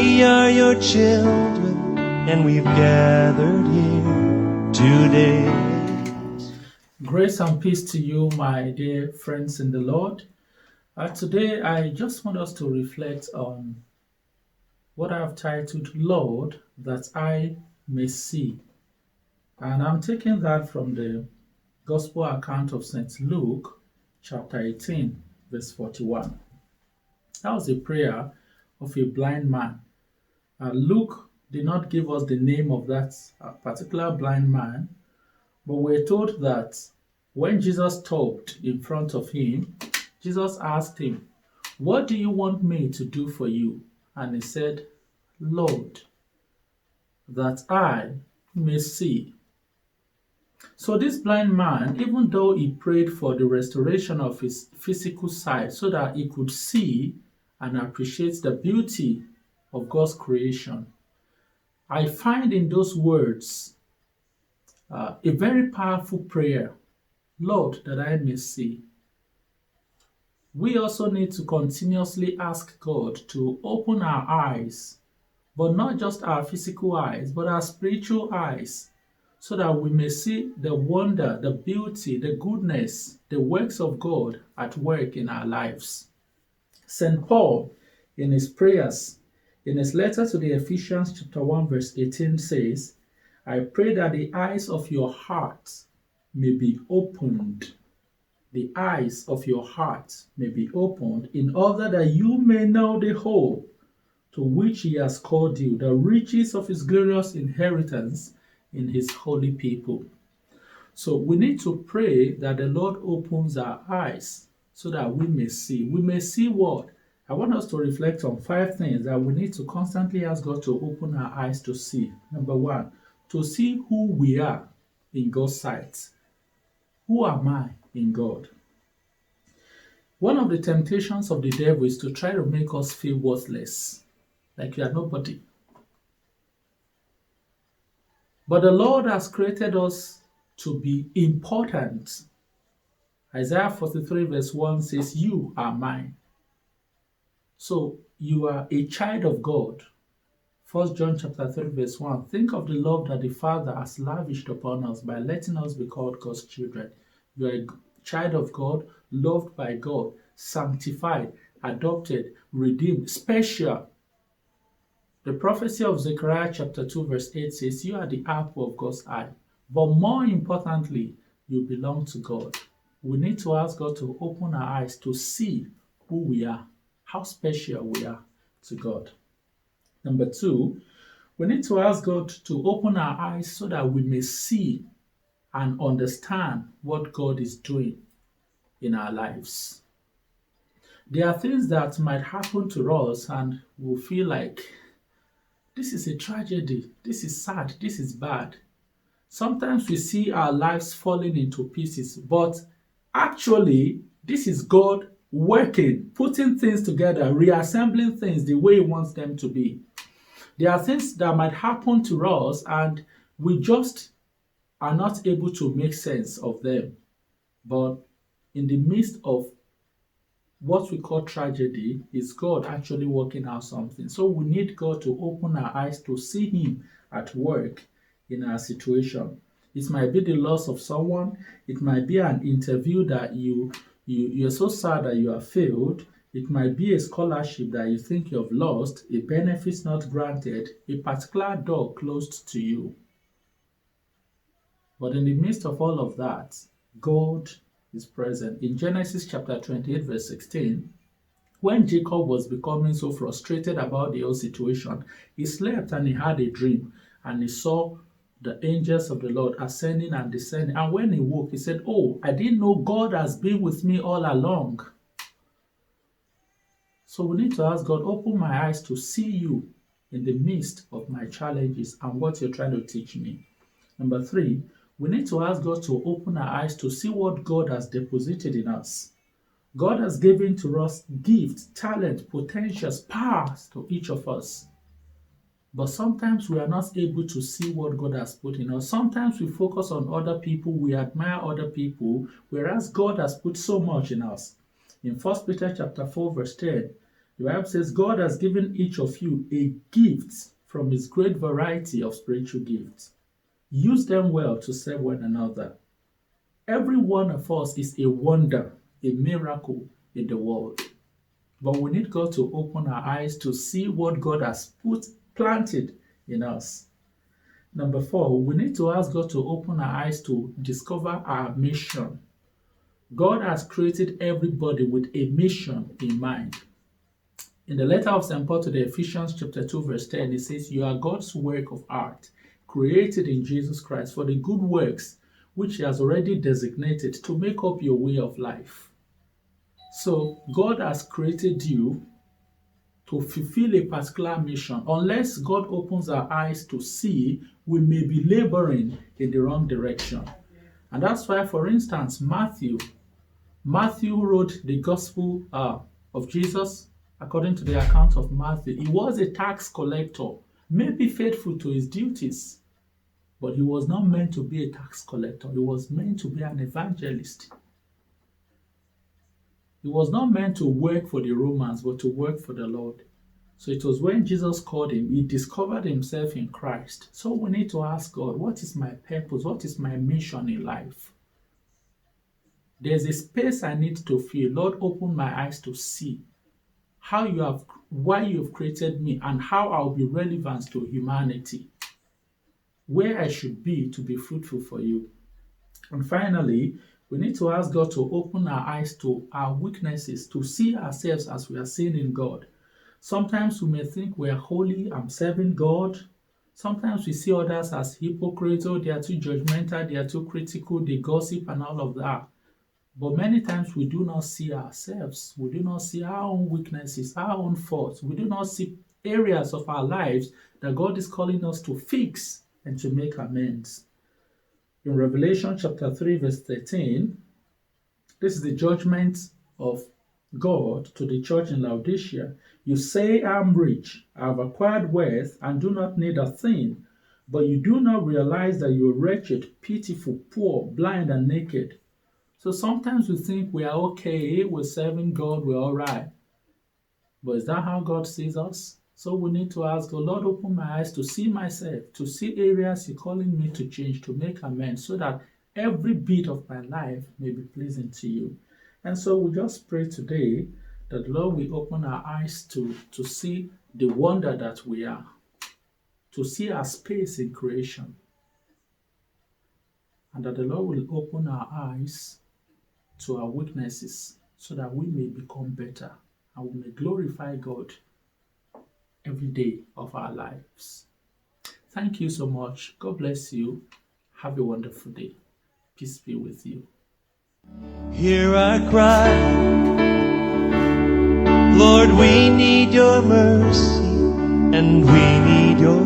We are your children, and we've gathered here today. Grace and peace to you, my dear friends in the Lord. Today, I just want us to reflect on what I have titled, Lord, that I may see. And I'm taking that from the Gospel account of St. Luke, chapter 18, verse 41. That was a prayer of a blind man. Luke did not give us the name of that particular blind man, but we're told that when Jesus stopped in front of him, Jesus asked him, "What do you want me to do for you?" And he said, "Lord, that I may see." So this blind man, even though he prayed for the restoration of his physical sight so that he could see and appreciate the beauty of God's creation, I find in those words a very powerful prayer, Lord, that I may see. We also need to continuously ask God to open our eyes, but not just our physical eyes, but our spiritual eyes, so that we may see the wonder, the beauty, the goodness, the works of God at work in our lives. St. Paul, in his prayers, in his letter to the Ephesians chapter 1 verse 18 says, "I pray that the eyes of your heart may be opened." The eyes of your heart may be opened in order that you may know the hope to which he has called you, the riches of his glorious inheritance in his holy people. So we need to pray that the Lord opens our eyes so that we may see. We may see what? I want us to reflect on 5 things that we need to constantly ask God to open our eyes to see. Number 1, to see who we are in God's sight. Who am I in God? One of the temptations of the devil is to try to make us feel worthless, like we are nobody. But the Lord has created us to be important. Isaiah 43 verse 1 says, "You are mine." So you are a child of God. 1 John chapter 3 verse 1. Think of the love that the Father has lavished upon us by letting us be called God's children. You are a child of God, loved by God, sanctified, adopted, redeemed, special. The prophecy of Zechariah chapter 2 verse 8 says, "You are the apple of God's eye." But more importantly, you belong to God. We need to ask God to open our eyes to see who we are, how special we are to God. Number 2, we need to ask God to open our eyes so that we may see and understand what God is doing in our lives. There are things that might happen to us and we'll feel like, this is a tragedy, this is sad, this is bad. Sometimes we see our lives falling into pieces, but actually, this is God working, putting things together, reassembling things the way He wants them to be. There are things that might happen to us and we just are not able to make sense of them. But in the midst of what we call tragedy, is God actually working out something. So we need God to open our eyes to see Him at work in our situation. It might be the loss of someone. It might be an interview that you're so sad that you have failed. It might be a scholarship that you think you have lost, a benefit not granted, a particular door closed to you. But in the midst of all of that, God is present. In Genesis chapter 28 verse 16, when Jacob was becoming so frustrated about the whole situation, he slept and he had a dream and he saw the angels of the Lord ascending and descending. And when he woke, he said, "Oh, I didn't know God has been with me all along." So we need to ask God, open my eyes to see you in the midst of my challenges and what you're trying to teach me. Number 3, we need to ask God to open our eyes to see what God has deposited in us. God has given to us gifts, talent, potentials, powers to each of us. But sometimes we are not able to see what God has put in us. Sometimes we focus on other people, we admire other people, whereas God has put so much in us. In 1 Peter chapter 4 verse 10, The Bible says God has given each of you a gift from his great variety of spiritual gifts. Use them well to serve one another. Every one of us is a wonder, a miracle in the world. But we need God to open our eyes to see what God has planted in us. Number 4, we need to ask God to open our eyes to discover our mission. God has created everybody with a mission in mind. In the letter of St. Paul to the Ephesians chapter 2 verse 10, it says, "You are God's work of art, created in Jesus Christ for the good works which he has already designated to make up your way of life." So God has created you to fulfill a particular mission. Unless God opens our eyes to see, we may be laboring in the wrong direction. And that's why, for instance, Matthew wrote the gospel of Jesus according to the account of Matthew. He was a tax collector, maybe faithful to his duties, but he was not meant to be a tax collector. He was meant to be an evangelist. He was not meant to work for the Romans, but to work for the Lord. So it was when Jesus called him, he discovered himself in Christ. So we need to ask God, what is my purpose? What is my mission in life? There's a space I need to fill. Lord, open my eyes to see why you have created me and how I'll be relevant to humanity, where I should be to be fruitful for you. And finally, we need to ask God to open our eyes to our weaknesses, to see ourselves as we are seen in God. Sometimes we may think we are holy, I'm serving God. Sometimes we see others as hypocrites, or they are too judgmental, they are too critical, they gossip and all of that. But many times we do not see ourselves. We do not see our own weaknesses, our own faults. We do not see areas of our lives that God is calling us to fix and to make amends. In Revelation chapter 3 verse 13, this is the judgment of God to the church in Laodicea. "You say, I'm rich, I have acquired wealth, and do not need a thing, but you do not realize that you are wretched, pitiful, poor, blind, and naked." So sometimes we think we are okay, we're serving God, we're all right. But is that how God sees us? So we need to ask God, Lord, open my eyes to see myself, to see areas you're calling me to change, to make amends, so that every bit of my life may be pleasing to you. And so we just pray today that, Lord, we open our eyes to see the wonder that we are, to see our space in creation, and that the Lord will open our eyes to our weaknesses so that we may become better and we may glorify God every day of our lives. Thank you so much. God bless you. Have a wonderful day. Peace be with you. Hear our cry, Lord, we need your mercy and we need your